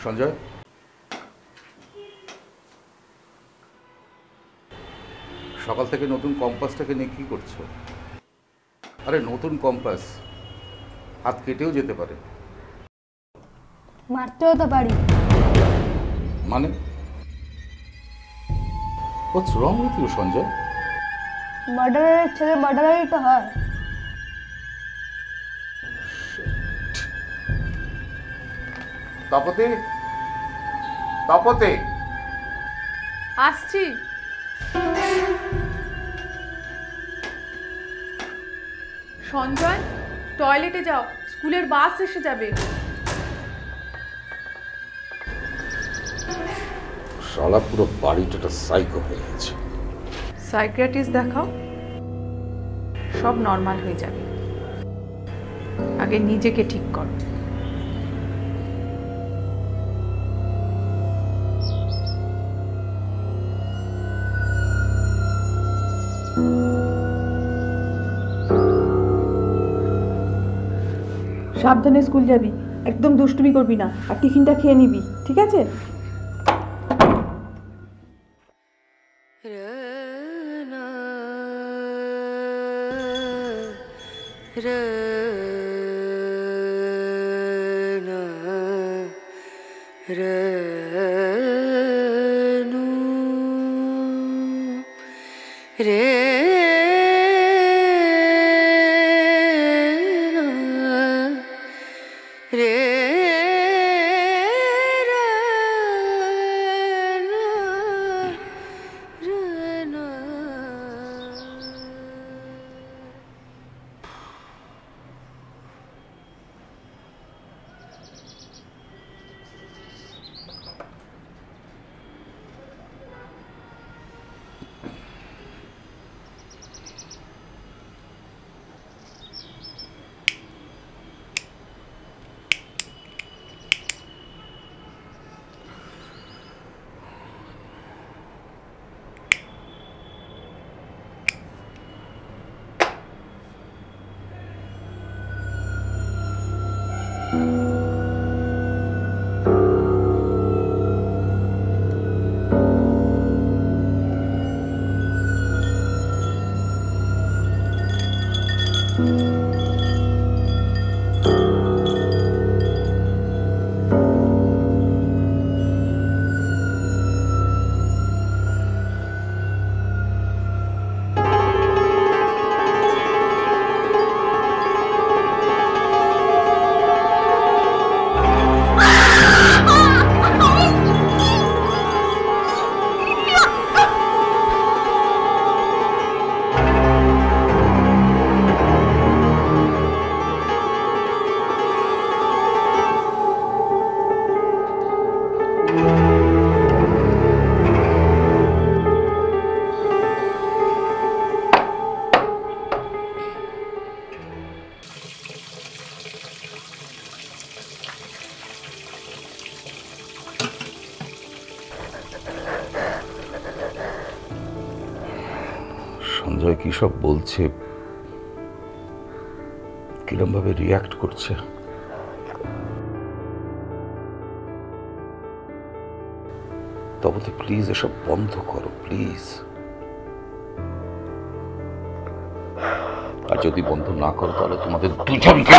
সঞ্জয়, সকাল থেকে নতুন কম্পাসটাকে নিয়ে কি করছো? আরে নতুন কম্পাস, হাত কেটেও যেতে পারে। মারতেও তো পারি। মানে হোয়াটস রং উইথ ইউ সঞ্জয়? মার্ডারের ছেলে মার্ডারারই তো হয়। তাপতে, তাপতে আসছি। সঞ্জয়, টয়লেটে যাও, স্কুলের বাস এসে যাবে। শালা পুরো বাড়িটা সাইকো হয়ে গেছে। সাইকিয়াট্রিস্ট দেখাও, সব নর্মাল হয়ে যাবে। আগে নিজেকে ঠিক করো। সাবধানে স্কুল যাবি, একদম দুষ্টুমি করবি না, আর টিফিনটা খেয়ে নিবি, ঠিক আছে? সঞ্জয় কি সব বলছে, কিরম ভাবে রিয়াক্ট করছে। তবে তো প্লিজ এসব বন্ধ করো প্লিজ। আর যদি বন্ধ না করো তাহলে তোমাদের দুজনকে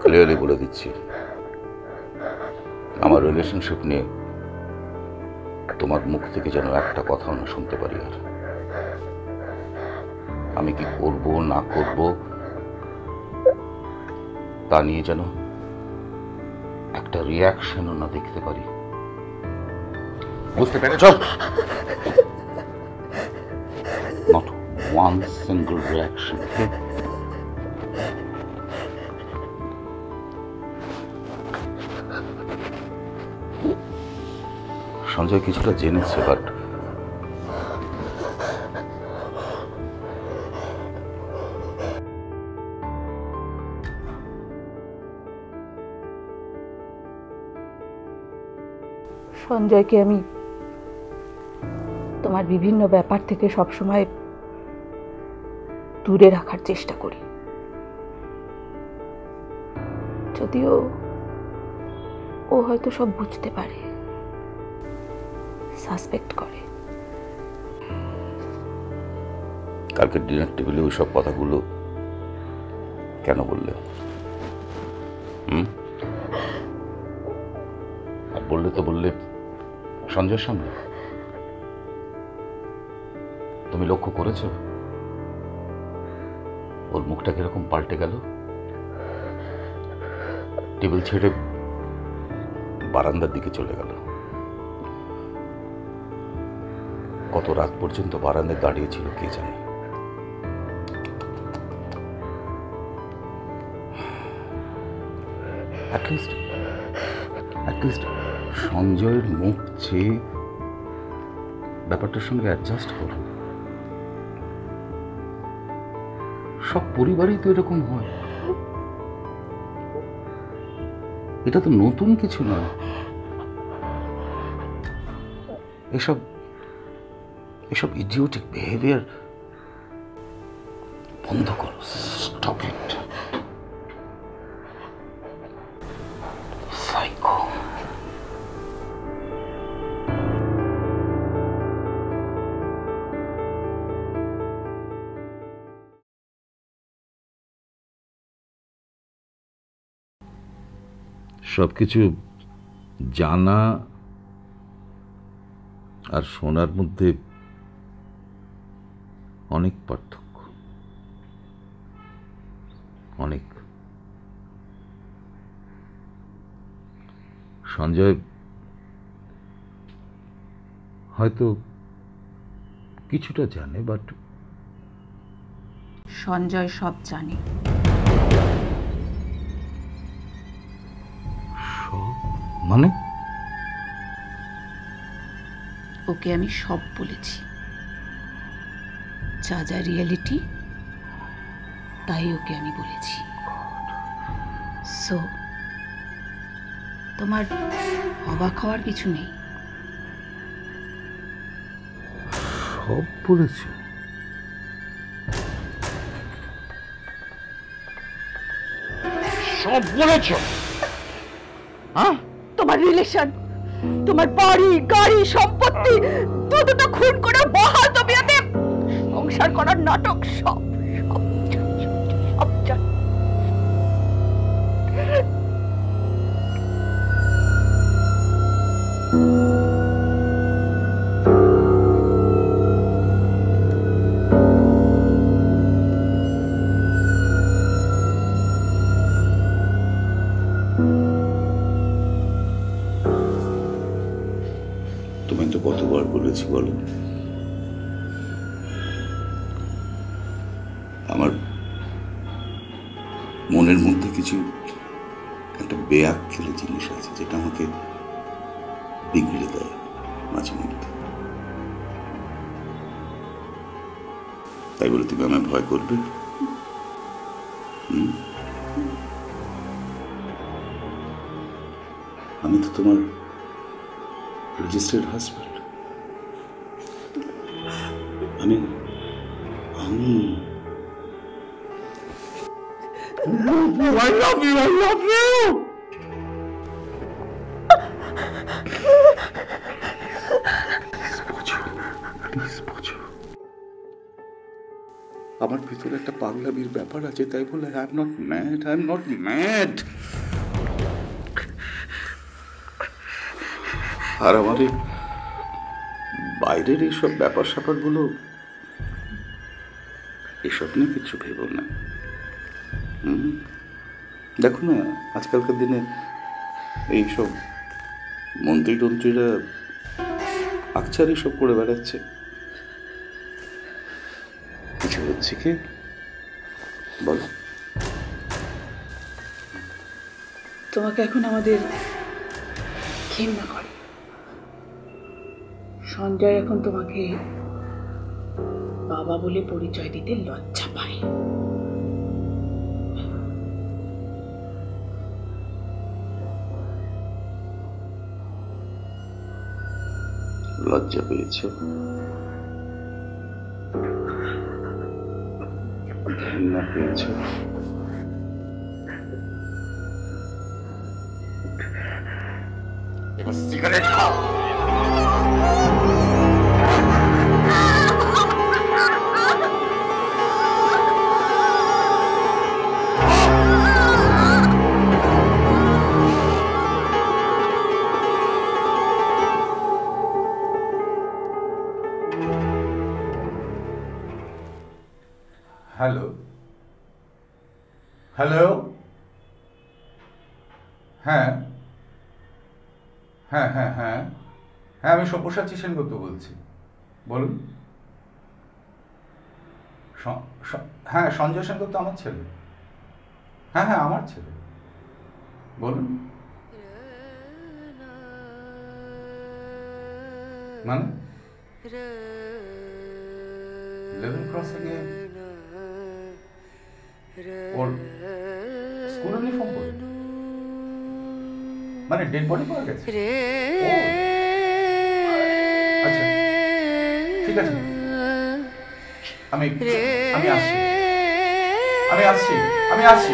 ক্লিয়ারলি বলে দিচ্ছি, আমার রিলেশনশিপ নিয়ে তোমার মুখ থেকে যেন একটা কথাও না শুনতে পারি। আর আমি কি করব না করব তা নিয়ে যেন একটা রিয়াকশনও না দেখতে পারি। বুঝতে পেরেছ? Not one single reaction. Sanjay কিছুটা জেনেছে, বাট সঞ্জয়কে আমি তোমার বিভিন্ন ব্যাপার থেকে সবসময় দূরে রাখার চেষ্টা করি, যদিও ও হয়তো সব বুঝতে পারে, সাসপেক্ট করে। কালকে ডিনার টেবিলে ওই সব কথাগুলো কেন বললে? আর বললে তো বললে সঞ্জয়ের সামনে। তুমি লক্ষ্য করেছ ওর মুখটা কিরকম পাল্টে গেল? টেবিল ছেড়ে বারান্দার দিকে চলে গেল। কত রাত পর্যন্ত বারান্দায় দাঁড়িয়েছিল কে জানে। অ্যাটলিস্ট সঞ্জয়ের মুখ চেয়ে ব্যাপারটার সঙ্গে অ্যাডজাস্ট করো। সব পরিবারেই তো এরকম হয়। এটা তো নতুন কিছু না। এসব ইডিওটিক বিহেভিয়ার বন্ধ করো। Stop it. সাইকো। সবকিছু জানা আর শোনার মধ্যে অনেক পার্থক্য, অনেক। সঞ্জয় হয়তো কিছুটা জানে, বাট সঞ্জয় সব জানে। সব মানে? ওকে আমি সব বলেছি, যা যা রিয়েলিটি তাই ওকে আমি বলেছি। সো তোমার অবাক হওয়ার কিছু নেই। সব বলেছে? সব বলেছ? হ্যাঁ, তোমার রিলেশন, তোমার বাড়ি গাড়ি সম্পত্তি দুটো খুন করে বহাল তবিয়তে সংসার করার নাটক সব সব সব জানি। তোমায় তো কতবার বলেছি বলো, আমার মনের মধ্যে কিছু একটা বেয়াক্কেলে জিনিস আছে যেটা আমাকে বিগড়ে দেয় মাঝে মধ্যে। তাই বলে তুমি আমায় ভয় করবে? আমি তো তোমার রেজিস্টার্ড হাজব্যান্ড। আমি I love you. আমার ভিতরে একটা পাগলামির ব্যাপার আছে, তাই বলে আই এম নট ম্যাড। আর আমার এই বাইরের এইসব ব্যাপার স্যাপারগুলো, এসব নিয়ে কিছু ভেবো না। দেখো না, আজকালকার দিনে এইসব মন্ত্রীরা আকচার এইসব করে বেড়াচ্ছে। কিছু হচ্ছে কি বলো? তোমাকে এখন আমাদের ঘেন্না করে। সঞ্জয় এখন তোমাকে বাবা বলে পরিচয় দিতে লজ্জা পায়। লজ্জা পেয়েছ? ঘেন্না পেয়েছ? এবার সিগারেট খাও। হ্যালো, হ্যালো, হ্যাঁ হ্যাঁ হ্যাঁ হ্যাঁ হ্যাঁ, আমি সব্যসাচী সেনগুপ্ত বলছি, বলুন। হ্যাঁ, সঞ্জয় সেনগুপ্ত আমার ছেলে। হ্যাঁ হ্যাঁ, আমার ছেলে, বলুন। মানে 11 ক্রসিং এ ওর স্কুল ইউনিফর্ম পরে, মানে ডেড বডি পাওয়া গেছে? ও আচ্ছা, ঠিক আছে, আমি আমি আসছি আমি আসছি আমি আসছি।